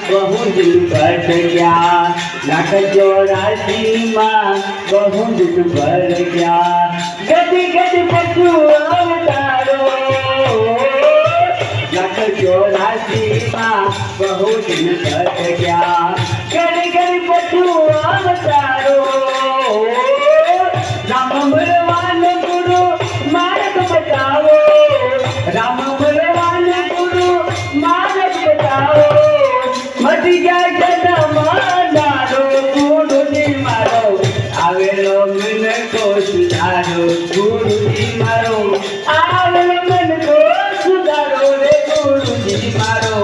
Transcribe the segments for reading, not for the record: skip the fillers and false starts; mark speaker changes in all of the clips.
Speaker 1: बहु दिन कट गया, नाटक चौरासी माँ बहु दिन भर गया। गति गति पशु अवतारो, नाटक चौरासी माँ बहु दिन कट गया। गति गति पशु अवतारो, राम बलवान गुरु मार्ग बताओ, राम बलवान गुरु मार्ग बताओ। मट जाए जन्म दारो, गुरु जी मारो आवेलो मन को सुधारो, गुरु जी मारो आवेलो मन को सुधारो रे, गुरु जी मारो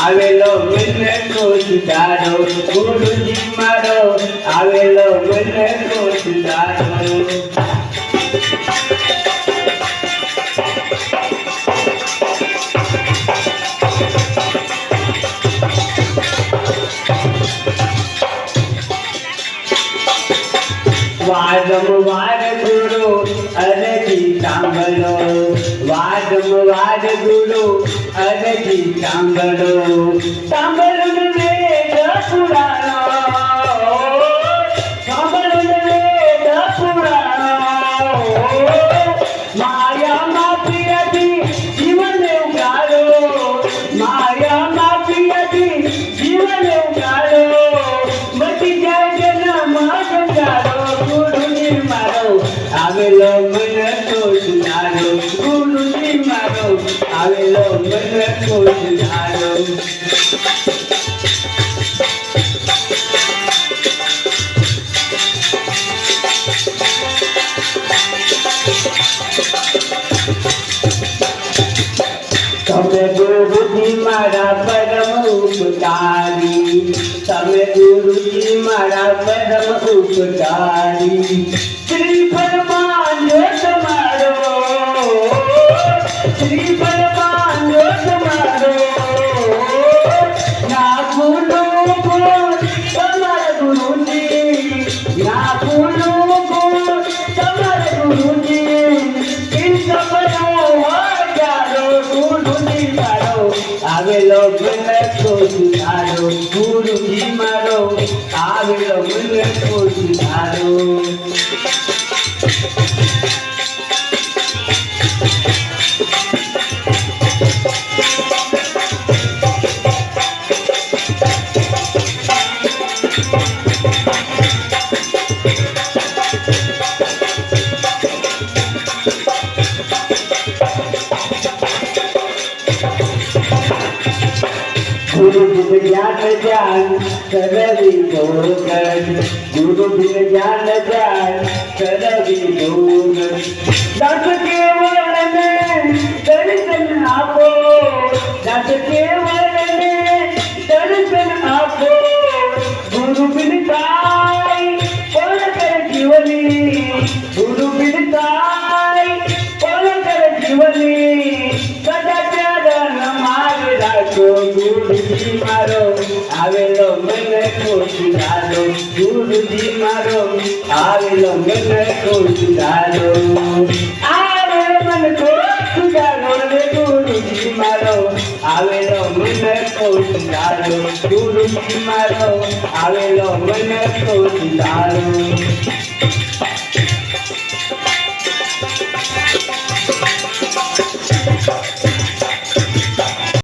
Speaker 1: आवेलो मन को सुधारो, गुरु जी मारो आवेलो मन को सुधारो। वारंवार गुरु अरजी सांभळो, वारंवार गुरु अरजी सांभळो। सांभळून वेद पुराणो, सांभळून वेद पुराणो। माया माफियाची जीवन उगाडो, माया माफियाची जीवन उगाडो। मटी जाय जन्म गंगारो, आवेलो मन को सुधारो, गुरु जी मारो आवेलो मन को सुधारो। તમે ગુરુજી મારા પરમ ઉપકારી, તમે ગુરુજી મારા પરમ ઉપકારી। શ્રીફળ માન્યો તમારો, શ્રીફળ માન્યો તમારો। ના ભૂલો ગુણ તમારા ગુરુજી, ના ભૂલો ગુણ તમારા ગુરુજી। इन सपनो हजारो, गुरुजी मारो आवेलो मन को सुधारो, गुरुजी मारो आवेलो मन को सुधारो। गुरु बिन ज्ञान जान करवी भोगन, गुरु बिन ज्ञान जान करवी भोगन। दस केवल में दर्शन आपो, दस केवल में दर्शन आपो। गुरु बिन ताई पल कर जीवनी, गुरु बिन ताई पल कर जीवनी। सदा चरण मार राखो, गुरुजी मारो आवेलो मन को सुधारो, गुरुजी मारो आवेलो मन को सुधारो। आवेलो मन को सुधारो रे, गुरुजी मारो आवेलो मन को सुधारो, गुरुजी मारो आवेलो मन को सुधारो।